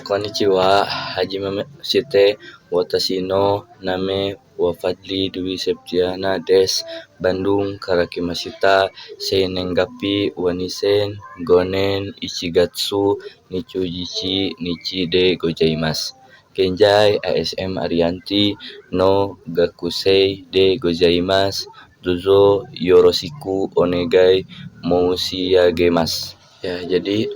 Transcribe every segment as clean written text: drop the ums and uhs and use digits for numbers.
Konnichiwa, hajime shite, watashi no name wa Fadli Dwi Septiana des, Bandung Karakimashita, Seinengapi Wanisen, Gonen Ichigatsu, Nichujichi Nichi de Gozaimasu. Kenjai ASM Arianti no Gakusei de Gozaimasu. Dozo Yoroshiku Onegai Moushiagemasu. Ya, jadi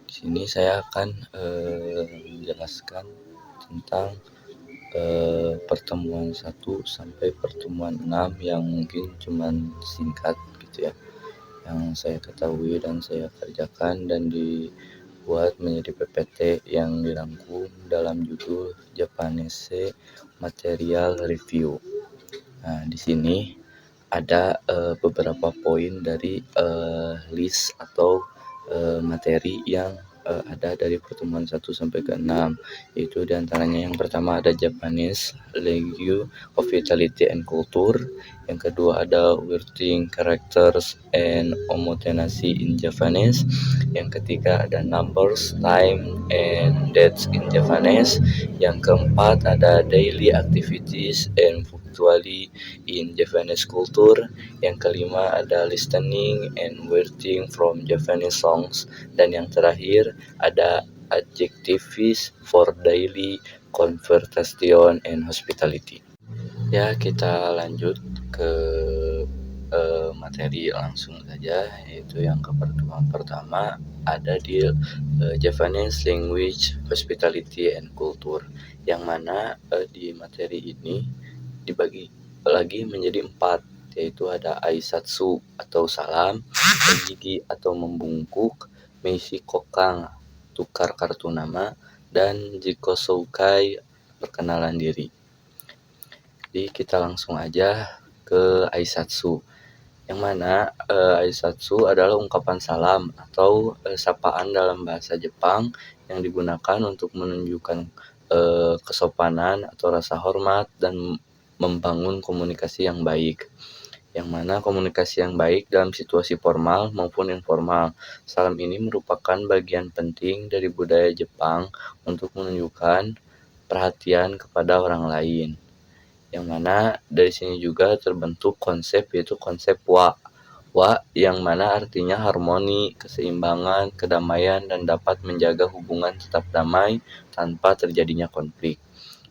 di sini saya akan menjelaskan tentang pertemuan 1 sampai pertemuan 6 yang mungkin cuman singkat gitu ya, yang saya ketahui dan saya kerjakan dan dibuat menjadi PPT yang dirangkum dalam judul Japanese Material Review. Nah, di sini ada beberapa poin dari list atau materi yang ada dari pertemuan 1 sampai ke 6, yaitu diantaranya yang pertama ada Japanese Language of Vitality and Culture, yang kedua ada Wording Characters and Omotenashi in Japanese, yang ketiga ada Numbers, Time, and Dates in Japanese, yang keempat ada Daily Activities and Punctuality in Japanese Culture, yang kelima ada Listening and Wording from Japanese Songs, dan yang terakhir ada Adjectives for Daily Conversation and Hospitality. Ya, kita lanjut ke materi langsung saja, yaitu yang pertama ada di Japanese Language, Hospitality and Culture, yang mana di materi ini dibagi lagi menjadi 4, yaitu ada Aisatsu atau salam, Ojigi atau membungkuk, Meishi Kokang tukar kartu nama, dan Jikosoukai perkenalan diri. Jadi kita langsung aja ke Aisatsu, yang mana Aisatsu adalah ungkapan salam atau sapaan dalam bahasa Jepang yang digunakan untuk menunjukkan kesopanan atau rasa hormat dan membangun komunikasi yang baik, yang mana komunikasi yang baik dalam situasi formal maupun informal. Salam ini merupakan bagian penting dari budaya Jepang untuk menunjukkan perhatian kepada orang lain, yang mana dari sini juga terbentuk konsep, yaitu konsep wa yang mana artinya harmoni, keseimbangan, kedamaian, dan dapat menjaga hubungan tetap damai tanpa terjadinya konflik,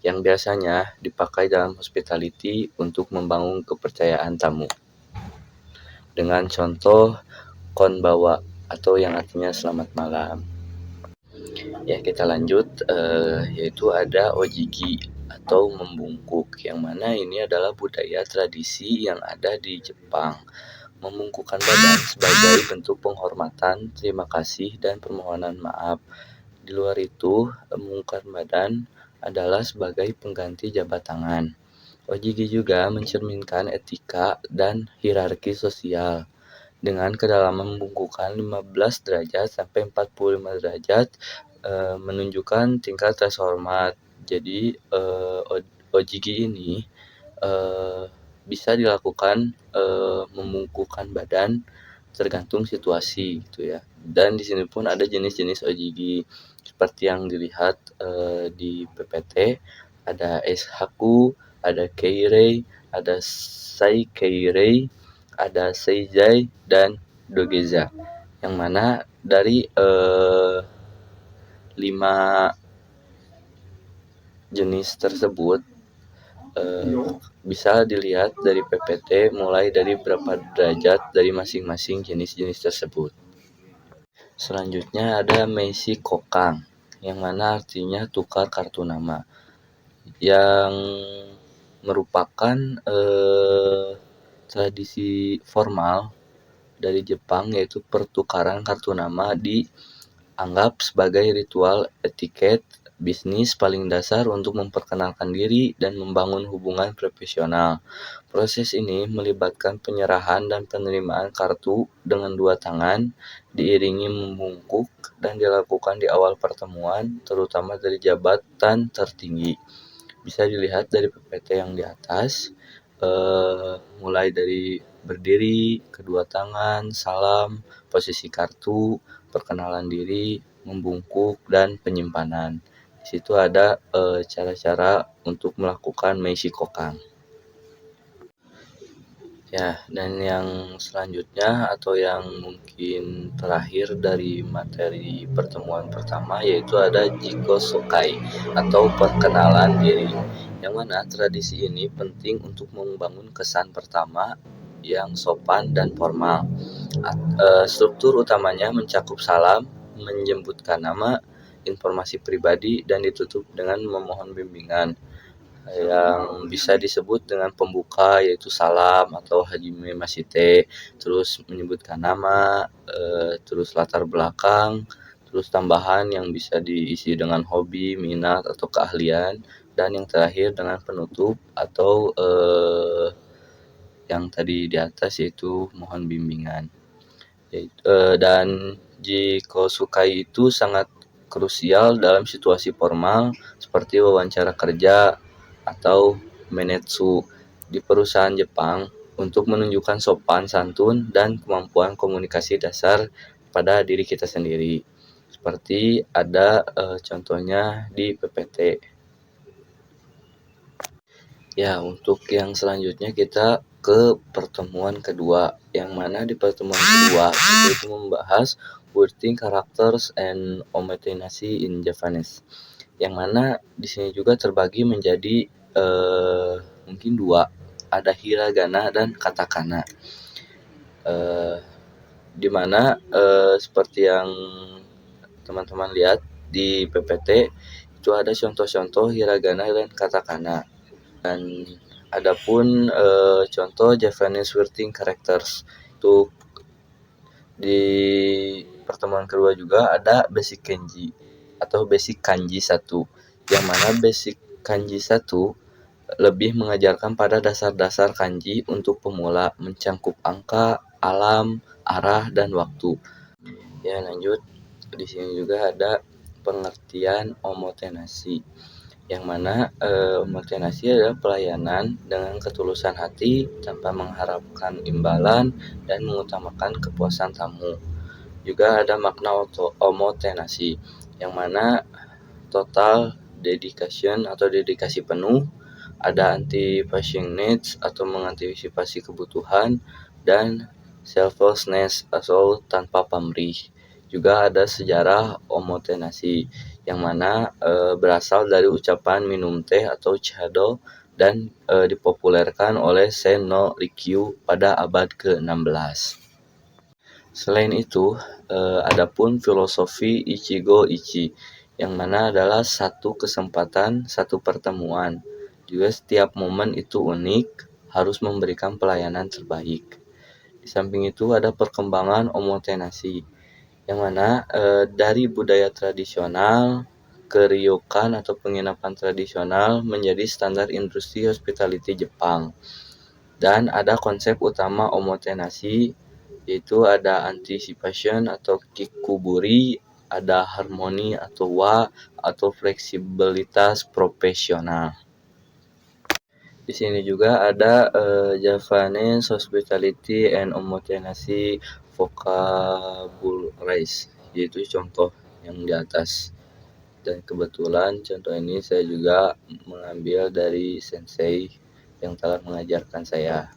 yang biasanya dipakai dalam hospitality untuk membangun kepercayaan tamu. Dengan contoh konbawa atau yang artinya selamat malam. Ya, kita lanjut, yaitu ada ojigi atau membungkuk, yang mana ini adalah budaya tradisi yang ada di Jepang. Membungkukkan badan sebagai bentuk penghormatan, terima kasih, dan permohonan maaf. Di luar itu, membungkukkan badan adalah sebagai pengganti jabat tangan. Ojigi juga mencerminkan etika dan hierarki sosial, dengan kedalaman membungkukkan 15 derajat sampai 45 derajat, menunjukkan tingkat rasa hormat. Jadi ojigi ini bisa dilakukan membungkukkan badan tergantung situasi gitu ya. Dan di sini pun ada jenis-jenis ojigi seperti yang dilihat di PPT, ada eshaku, ada keirei, ada saikeirei, ada seizai, dan dogeza, yang mana dari 5 jenis tersebut bisa dilihat dari PPT mulai dari berapa derajat dari masing-masing jenis-jenis tersebut. Selanjutnya ada Meishi Kokang, yang mana artinya tukar kartu nama, yang merupakan tradisi formal dari Jepang, yaitu pertukaran kartu nama dianggap sebagai ritual etiket bisnis paling dasar untuk memperkenalkan diri dan membangun hubungan profesional. Proses ini melibatkan penyerahan dan penerimaan kartu dengan 2 tangan, diiringi membungkuk, dan dilakukan di awal pertemuan, terutama dari jabatan tertinggi. Bisa dilihat dari PPT yang di atas, mulai dari berdiri, kedua tangan, salam, posisi kartu, perkenalan diri, membungkuk, dan penyimpanan. Di situ ada cara-cara untuk melakukan meisi kokang. Ya, dan yang selanjutnya atau yang mungkin terakhir dari materi pertemuan pertama yaitu ada Jiko Sokai atau perkenalan diri. Yang mana tradisi ini penting untuk membangun kesan pertama yang sopan dan formal. Struktur utamanya mencakup salam, menjemputkan nama, informasi pribadi, dan ditutup dengan memohon bimbingan yang bisa disebut dengan pembuka yaitu salam atau hajime masite, terus menyebutkan nama, terus latar belakang, terus tambahan yang bisa diisi dengan hobi, minat atau keahlian, dan yang terakhir dengan penutup atau yang tadi di atas yaitu mohon bimbingan. Dan jiko sukai itu sangat krusial dalam situasi formal seperti wawancara kerja atau menetsu di perusahaan Jepang untuk menunjukkan sopan santun dan kemampuan komunikasi dasar pada diri kita sendiri. Seperti ada contohnya di PPT. Ya, untuk yang selanjutnya kita ke pertemuan kedua, yang mana di pertemuan kedua kita itu membahas wording characters and omotenashi in Japanese, yang mana di sini juga terbagi menjadi mungkin dua, ada hiragana dan katakana, di mana seperti yang teman-teman lihat di PPT itu ada contoh-contoh hiragana dan katakana. Dan adapun contoh Japanese wording characters untuk di pertemuan kedua juga ada basic kanji atau basic kanji 1, yang mana basic kanji 1 lebih mengajarkan pada dasar-dasar kanji untuk pemula, mencakup angka, alam, arah, dan waktu. Ya, lanjut. Di sini juga ada pengertian omotenashi, yang mana omotenashi adalah pelayanan dengan ketulusan hati tanpa mengharapkan imbalan dan mengutamakan kepuasan tamu. Juga ada makna omotenashi, yang mana total dedication atau dedikasi penuh, ada anticipation needs atau mengantisipasi kebutuhan, dan selflessness atau tanpa pamrih. Juga ada sejarah omotenashi, yang mana berasal dari ucapan minum teh atau chado dan dipopulerkan oleh Sen no Rikyu pada abad ke-16. Selain itu, adapun filosofi Ichigo Ichi, yang mana adalah satu kesempatan, satu pertemuan. Juga setiap momen itu unik, harus memberikan pelayanan terbaik. Di samping itu ada perkembangan omotenashi, yang mana dari budaya tradisional ke ryokan atau penginapan tradisional menjadi standar industri hospitality Jepang. Dan ada konsep utama omotenashi, yaitu ada anticipation atau kikuburi, ada harmoni atau wa atau fleksibilitas profesional. Di sini juga ada Japanese Hospitality and Omotenashi Vocabularies, yaitu contoh yang di atas. Dan kebetulan contoh ini saya juga mengambil dari sensei yang telah mengajarkan saya.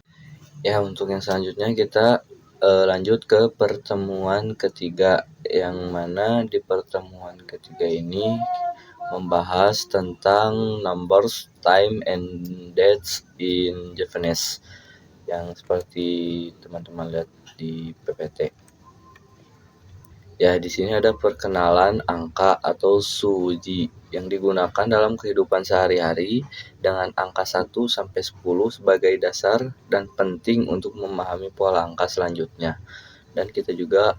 Ya, untuk yang selanjutnya kita lanjut ke pertemuan ketiga, yang mana di pertemuan ketiga ini membahas tentang numbers, time, and dates in Japanese, yang seperti teman-teman lihat di PPT. Ya, di sini ada perkenalan angka atau suji yang digunakan dalam kehidupan sehari-hari dengan angka 1 sampai 10 sebagai dasar dan penting untuk memahami pola angka selanjutnya. Dan kita juga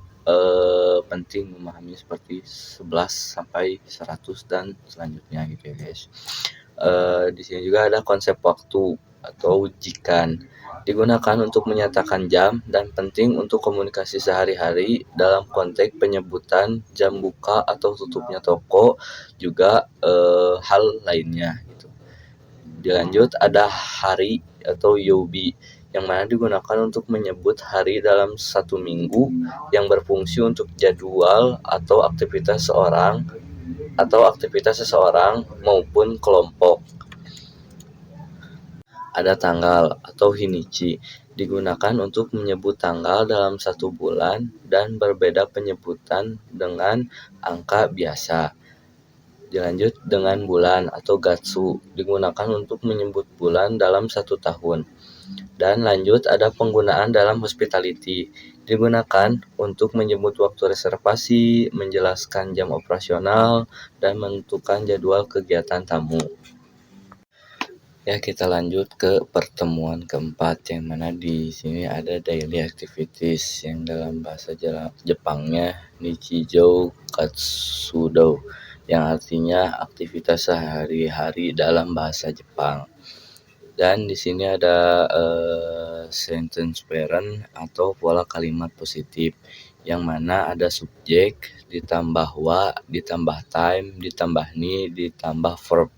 penting memahami seperti 11 sampai 100 dan selanjutnya gitu ya guys. Di sini juga ada konsep waktu atau jikan, digunakan untuk menyatakan jam dan penting untuk komunikasi sehari-hari dalam konteks penyebutan jam buka atau tutupnya toko, juga hal lainnya gitu. Dilanjut ada hari atau yobi, yang mana digunakan untuk menyebut hari dalam satu minggu yang berfungsi untuk jadwal atau aktivitas seseorang maupun kelompok. Ada tanggal atau hinichi, digunakan untuk menyebut tanggal dalam satu bulan dan berbeda penyebutan dengan angka biasa. Dilanjut dengan bulan atau gatsu, digunakan untuk menyebut bulan dalam satu tahun. Dan lanjut ada penggunaan dalam hospitality, digunakan untuk menyebut waktu reservasi, menjelaskan jam operasional, dan menentukan jadwal kegiatan tamu. Ya, kita lanjut ke pertemuan keempat, yang mana di sini ada daily activities yang dalam bahasa Jepangnya Nichijou Katsudo, yang artinya aktivitas sehari-hari dalam bahasa Jepang. Dan di sini ada sentence parent atau pola kalimat positif, yang mana ada subjek, ditambah wa, ditambah time, ditambah ni, ditambah verb.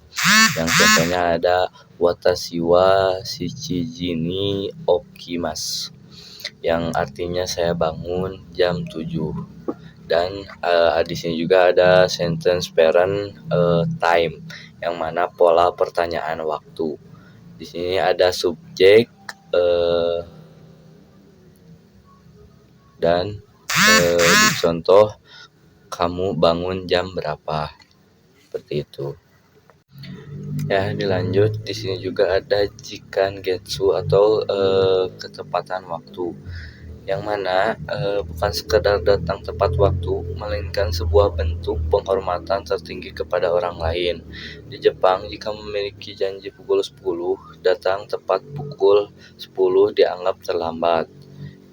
Yang contohnya ada watashi wa shichiji ni okimasu, yang artinya saya bangun jam 7. Dan di sini juga ada sentence parent time, yang mana pola pertanyaan waktu. Di sini ada subjek dan contoh kamu bangun jam berapa, seperti itu. Ya, dilanjut di sini juga ada jikan getsu atau ketepatan waktu, yang mana bukan sekedar datang tepat waktu, melainkan sebuah bentuk penghormatan tertinggi kepada orang lain. Di Jepang, jika memiliki janji pukul 10, datang tepat pukul 10 dianggap terlambat.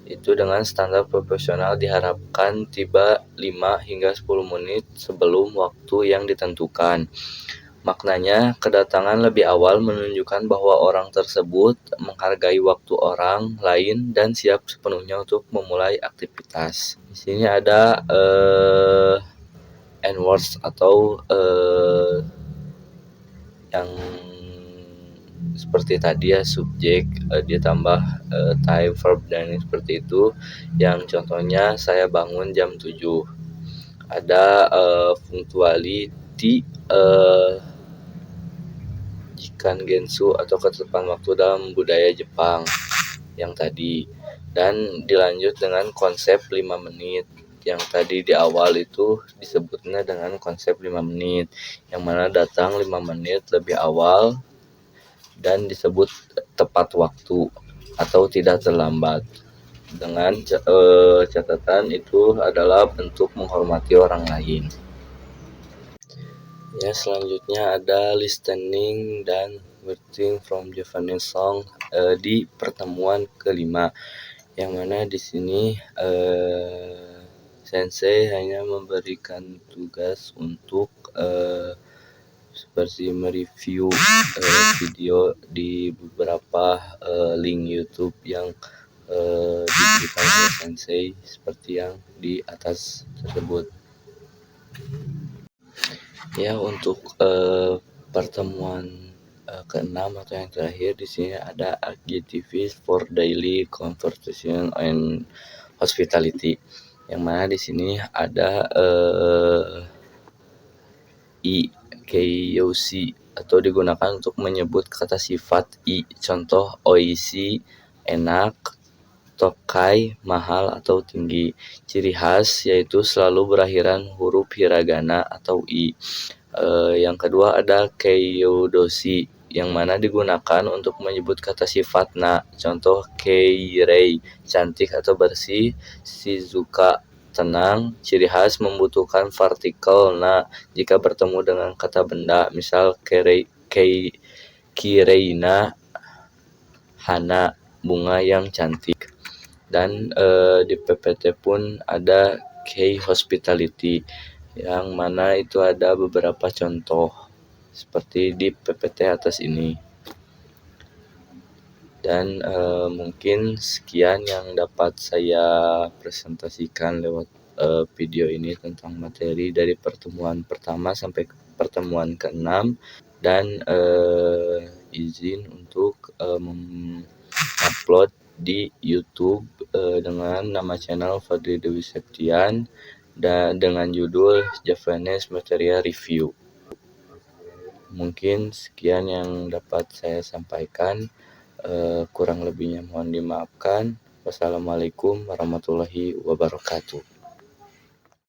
Itu dengan standar profesional diharapkan tiba 5 hingga 10 menit sebelum waktu yang ditentukan. Maknanya, kedatangan lebih awal menunjukkan bahwa orang tersebut menghargai waktu orang lain dan siap sepenuhnya untuk memulai aktivitas. Di sini ada N-words atau yang seperti tadi ya, subjek ditambah time, verb, dan seperti itu. Yang contohnya saya bangun jam 7. Ada punctuality, jikan gensu atau ketetapan waktu dalam budaya Jepang yang tadi. Dan dilanjut dengan konsep 5 menit. Yang tadi di awal itu disebutnya dengan konsep 5 menit, yang mana datang 5 menit lebih awal dan disebut tepat waktu atau tidak terlambat. Dengan catatan itu adalah bentuk menghormati orang lain. Ya, selanjutnya ada listening dan writing from Japanese song di pertemuan kelima, yang mana di sini sensei hanya memberikan tugas untuk seperti mereview video di beberapa link YouTube yang diberikan oleh sensei seperti yang di atas tersebut. Ya, untuk pertemuan keenam atau yang terakhir di sini ada activities for daily conversation and hospitality, yang mana di sini ada kyoshi atau digunakan untuk menyebut kata sifat i. Contoh oishi, enak, tokai, mahal atau tinggi. Ciri khas yaitu selalu berakhiran huruf hiragana atau i. Yang kedua ada keiyodoshi, yang mana digunakan untuk menyebut kata sifat na. Contoh keirei, cantik atau bersih. Shizuka, tenang. Ciri khas membutuhkan partikel na jika bertemu dengan kata benda, misal kireina, hana, bunga yang cantik. Dan di PPT pun ada key hospitality, yang mana itu ada beberapa contoh seperti di PPT atas ini. Dan mungkin sekian yang dapat saya presentasikan lewat video ini tentang materi dari pertemuan pertama sampai pertemuan ke-6, dan izin untuk upload di YouTube dengan nama channel Fadli Dewi Septian dan dengan judul Javanese Material Review. Mungkin sekian yang dapat saya sampaikan. Kurang lebihnya mohon dimaafkan. Wassalamualaikum warahmatullahi wabarakatuh.